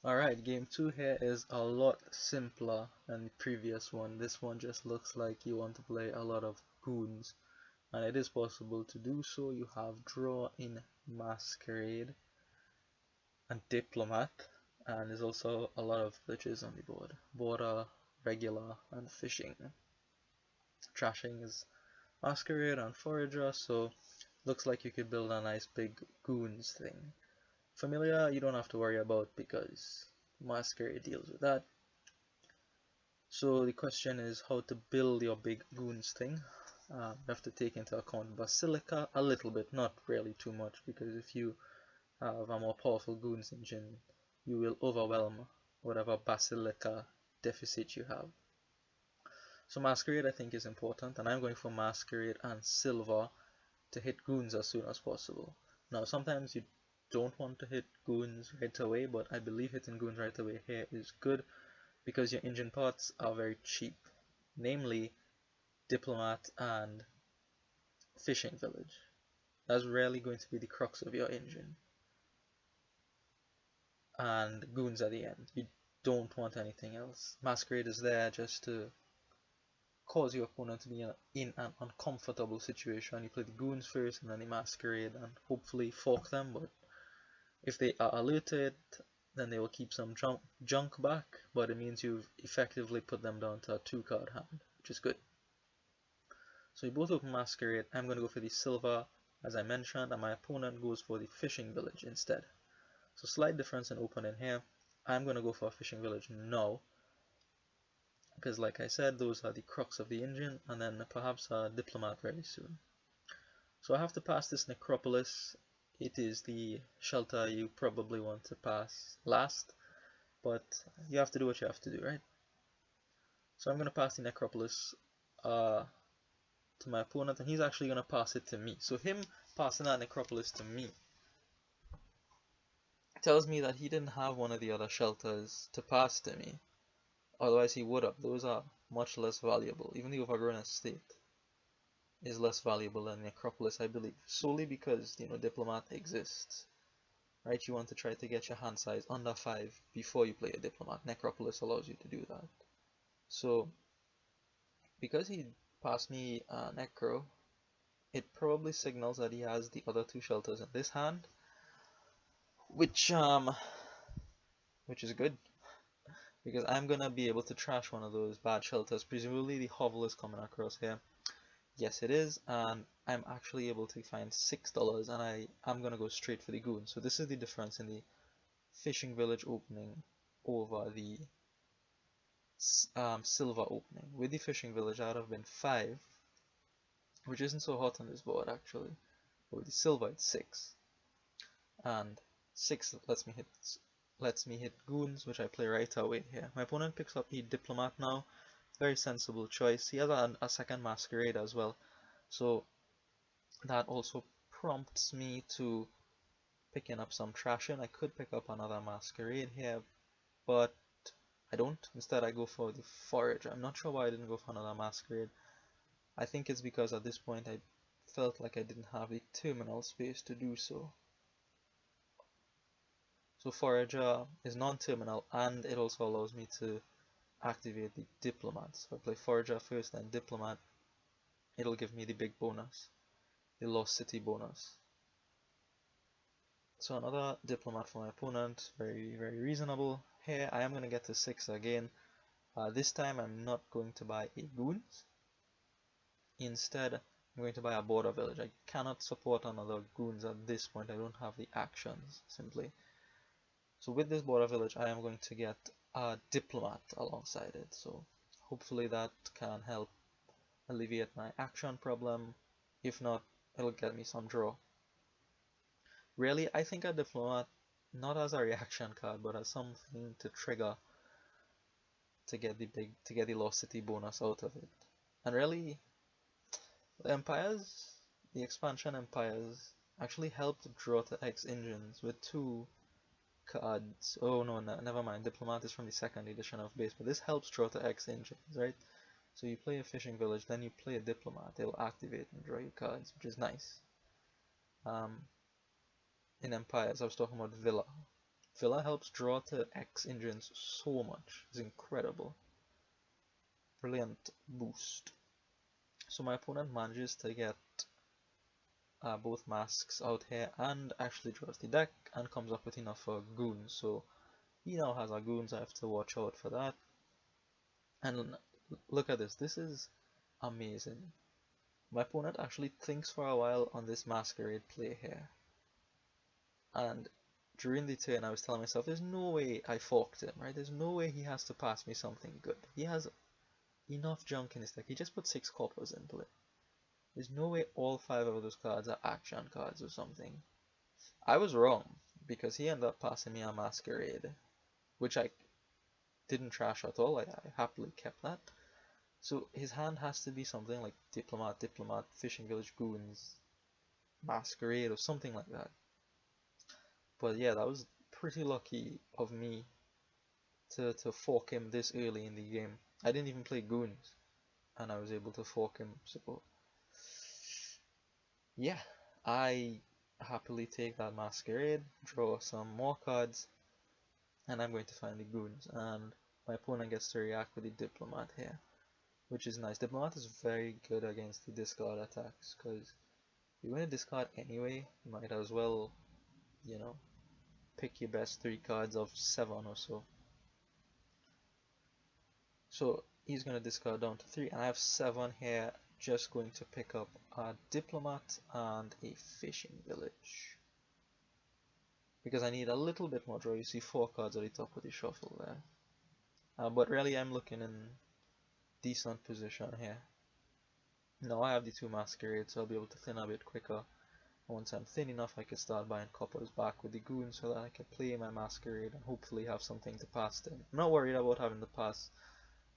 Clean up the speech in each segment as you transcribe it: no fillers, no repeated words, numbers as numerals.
Alright, game 2 here is a lot simpler than the previous one. This one just looks like you want to play a lot of goons, and it is possible to do so. You have draw in Masquerade and Diplomat, and there's also a lot of glitches on the board. Border, regular, and fishing. Trashing is Masquerade and Forager, so looks like you could build a nice big goons thing. Familiar, you don't have to worry about because Masquerade deals with that. So the question is how to build your big goons thing. You have to take into account Basilica a little bit, not really too much, because if you have a more powerful goons engine, you will overwhelm whatever Basilica deficit you have. So Masquerade I think is important, and I'm going for Masquerade and Silver to hit goons as soon as possible. Now sometimes you don't want to hit goons right away, but I believe hitting goons right away here is good because your engine parts are very cheap, namely Diplomat and Fishing Village. That's really going to be the crux of your engine. And goons at the end. You don't want anything else. Masquerade is there just to cause your opponent to be in an uncomfortable situation. You play the goons first and then the Masquerade and hopefully fork them, but if they are alerted, then they will keep some junk back, but it means you've effectively put them down to a 2-card hand, which is good. So you both open Masquerade. I'm going to go for the Silver, as I mentioned, and my opponent goes for the Fishing Village instead. So slight difference in opening here. I'm going to go for a Fishing Village now, because like I said, those are the crux of the engine, and then perhaps a Diplomat very soon. So I have to pass this Necropolis. It is the shelter you probably want to pass last, but you have to do what you have to do, right? So I'm going to pass the Necropolis to my opponent, and he's actually going to pass it to me. So him passing that Necropolis to me tells me that he didn't have one of the other shelters to pass to me. Otherwise he would have. Those are much less valuable. Even the Overgrown Estate is less valuable than Necropolis, I believe, solely because, Diplomat exists. Right, you want to try to get your hand size under 5 before you play a Diplomat. Necropolis allows you to do that. So, because he passed me Necro, it probably signals that he has the other 2 shelters in this hand, which is good, because I'm gonna be able to trash one of those bad shelters. Presumably the hovel is coming across here. Yes, it is, and I'm actually able to find $6, and I'm gonna go straight for the goon. So this is the difference in the Fishing Village opening over the Silver opening. With the Fishing Village, I would have been 5, which isn't so hot on this board actually. But with the Silver, it's 6, and 6 lets me hit goons, which I play right away here. My opponent picks up a Diplomat now. Very sensible choice. He has a second Masquerade as well, so that also prompts me to picking up some trashing. I could pick up another Masquerade here, but I don't. Instead I go for the Forager. I'm not sure why I didn't go for another Masquerade. I think it's because at this point I felt like I didn't have the terminal space to do so. So Forager is non-terminal, and it also allows me to activate the Diplomat. So if I play Forager first then Diplomat, it'll give me the big bonus, the Lost City bonus. So another Diplomat for my opponent, very, very reasonable. Here I am going to get to 6 again. This time I'm not going to buy a Goons. Instead, I'm going to buy a Border Village. I cannot support another Goons at this point. I don't have the actions, simply. So with this Border Village, I am going to get a Diplomat alongside it. So hopefully that can help alleviate my action problem. If not, it'll get me some draw. Really, I think a Diplomat not as a reaction card, but as something to trigger to get the Lost City bonus out of it. And really, the expansion Empires actually helped draw to X engines with 2 cards. Oh no, never mind. Diplomat is from the 2nd edition of base, but this helps draw to X engines, right? So you play a Fishing Village, then you play a Diplomat. It'll activate and draw you cards, which is nice. In Empires, I was talking about Villa. Villa helps draw to X engines so much. It's incredible. Brilliant boost. So my opponent manages to get both masks out here and actually draws the deck and comes up with enough for goons. So he now has our goons. I have to watch out for that. And look at this. This is amazing. My opponent actually thinks for a while on this masquerade play here. And during the turn I was telling myself there's no way I forked him, right? There's no way he has to pass me something good. He has enough junk in his deck. He just put 6 coppers in play. There's no way all 5 of those cards are action cards or something. I was wrong, because he ended up passing me a masquerade, which I didn't trash at all. I happily kept that. So his hand has to be something like Diplomat, Fishing Village Goons, Masquerade, or something like that. But yeah, that was pretty lucky of me to fork him this early in the game. I didn't even play Goons, and I was able to fork him, so yeah, I happily take that Masquerade, draw some more cards, and I'm going to find the Goons, and my opponent gets to react with the Diplomat here, which is nice. Diplomat is very good against the discard attacks, because you're going to discard anyway, you might as well, you know, pick your best 3 cards of 7 or so. So he's going to discard down to 3, and I have 7 here, just going to pick up a Diplomat and a Fishing Village. Because I need a little bit more draw. You see 4 cards at the top of the shuffle there. But really I'm looking in decent position here. Now I have the 2 Masquerades, so I'll be able to thin a bit quicker. Once I'm thin enough, I can start buying coppers back with the Goons so that I can play my Masquerade and hopefully have something to pass to him. I'm not worried about having to pass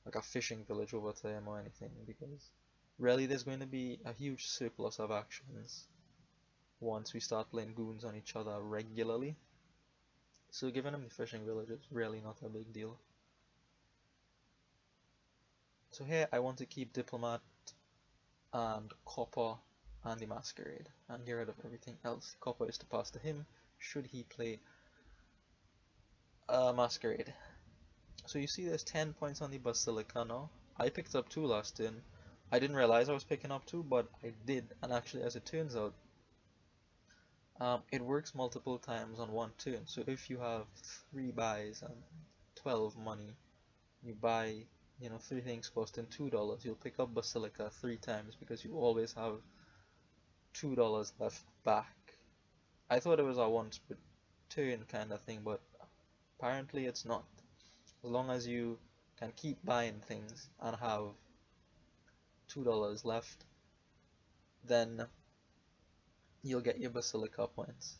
like a Fishing Village over to him or anything, because really there's going to be a huge surplus of actions once we start playing Goons on each other regularly. So giving him the Fishing Village is really not a big deal. So here I want to keep Diplomat and Copper and the Masquerade and get rid of everything else. Copper is to pass to him should he play a Masquerade. So you see there's 10 points on the Basilica now. I picked up 2 last turn. I didn't realize I was picking up 2, but I did, and actually as it turns out, it works multiple times on one turn. So if you have 3 buys and 12 money, you buy, 3 things costing $2, you'll pick up Basilica 3 times because you always have $2 left back. I thought it was a once per turn kind of thing, but apparently it's not. As long as you can keep buying things and have $2 left, then you'll get your Basilica points.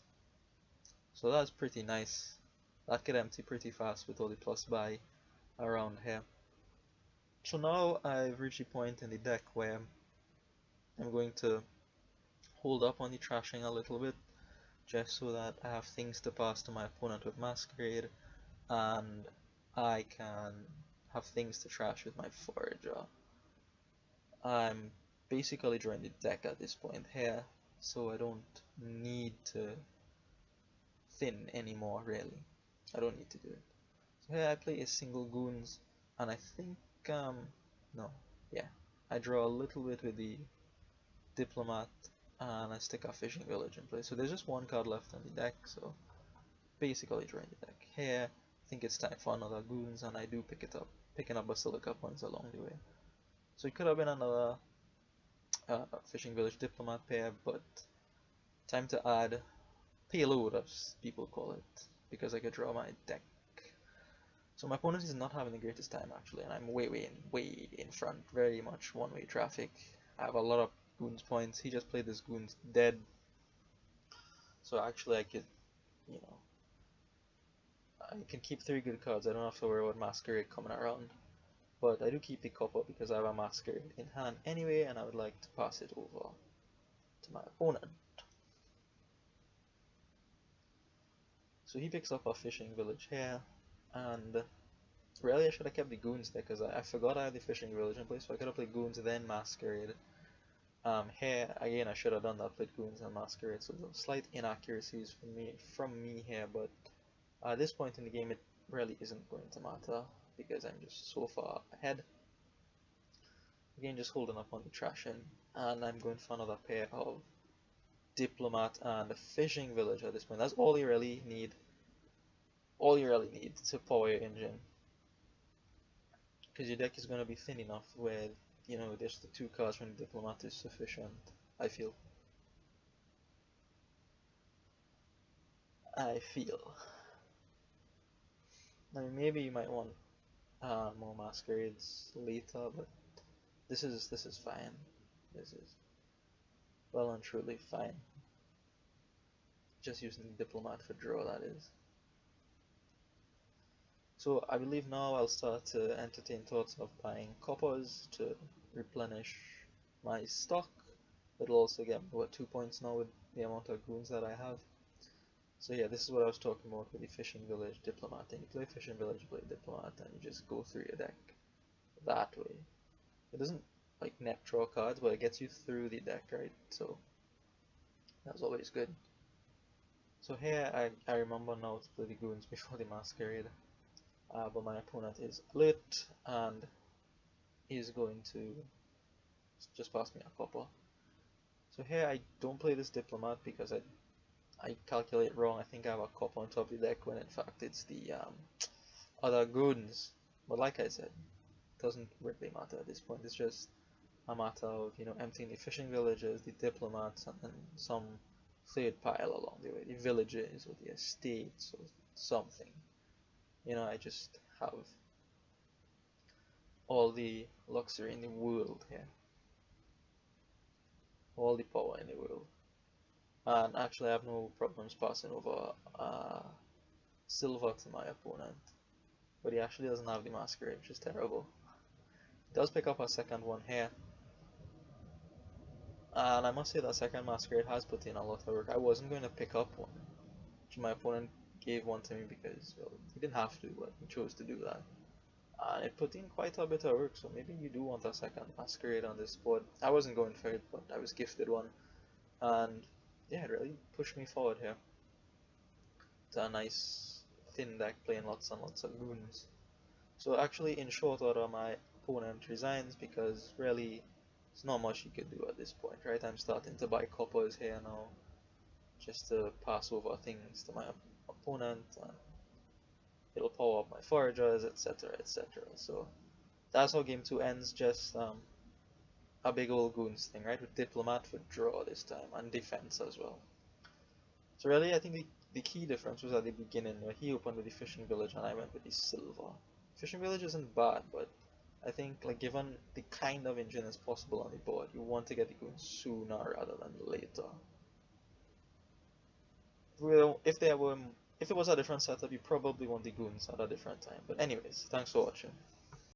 So that's pretty nice. That could empty pretty fast with all the plus buy around here. So now I've reached a point in the deck where I'm going to hold up on the trashing a little bit, just so that I have things to pass to my opponent with Masquerade, and I can have things to trash with my Forager. I'm basically drawing the deck at this point here, so I don't need to thin anymore, really. I don't need to do it. So here I play a single Goons, and I think, no, yeah, I draw a little bit with the Diplomat, and I stick a Fishing Village in place. So there's just 1 card left on the deck, so basically drawing the deck. Here, I think it's time for another Goons, and I do pick it up, picking up Basilica points along the way. So it could have been another Fishing Village Diplomat pair, but time to add Payload, as people call it, because I could draw my deck. So my opponent is not having the greatest time actually, and I'm way in front, very much one-way traffic. I have a lot of Goons points. He just played this Goons dead, so actually I could, I can keep 3 good cards. I don't have to worry about Masquerade coming around, but I do keep the Copper because I have a Masquerade in hand anyway, and I would like to pass it over to my opponent. So he picks up a Fishing Village here, and really I should have kept the Goons there because I forgot I had the Fishing Village in place, so I could have played Goons then Masquerade. Here again I should have done that, played Goons and Masquerade, so slight inaccuracies from me here, but At this point in the game, it really isn't going to matter because I'm just so far ahead. Again, just holding up on the trashing, and I'm going for another pair of Diplomat and a fishing village at this point. That's all you really need. All you really need to power your engine, because your deck is going to be thin enough where, you know, just the 2 cards from the Diplomat is sufficient, I feel. I mean, maybe you might want more masquerades later, but this is fine. This is well and truly fine. Just using the Diplomat for draw, that is. So I believe now I'll start to entertain thoughts of buying coppers to replenish my stock. It'll also get me, what, 2 points now with the amount of goons that I have. So yeah, this is what I was talking about with the fishing village Diplomat. And you play fishing village, play Diplomat, and you just go through your deck that way. It doesn't like net draw cards, but it gets you through the deck, right? So that's always good. So here I remember now to play the goons before the masquerade. But my opponent is alert and is going to just pass me a copper. So here I don't play this Diplomat because I calculate wrong. I think I have a copper on top of the deck when in fact it's the other goons. But like I said, it doesn't really matter at this point. It's just a matter of, you know, emptying the fishing villages, the diplomats, and some third pile along the way, the villages or the estates or something. You know, I just have all the luxury in the world here, all the power in the world, and actually I have no problems passing over silver to my opponent, but he actually doesn't have the masquerade, which is terrible. He does pick up a second one here, and I must say that second masquerade has put in a lot of work. I wasn't going to pick up one, which my opponent gave one to me because, well, he didn't have to, but he chose to do that. And it put in quite a bit of work, so maybe you do want a second masquerade on this board. I wasn't going for it, but I was gifted one, and yeah, it really pushed me forward here to a nice thin deck playing lots and lots of goons. So actually, in short order, my opponent resigns because really, there's not much he could do at this point, right? I'm starting to buy coppers here now, just to pass over things to my opponent, and it'll power up my foragers, etc., etc. So that's how game 2 ends, just a big old goons thing, right? With Diplomat for draw this time, and defense as well. So really, I think the key difference was at the beginning, where he opened with the fishing village and I went with the silver. Fishing village isn't bad, but I think, like, given the kind of engine is possible on the board, you want to get the goons sooner rather than later. Well, if there was a different setup, you probably want the goons at a different time. But anyways, thanks for watching.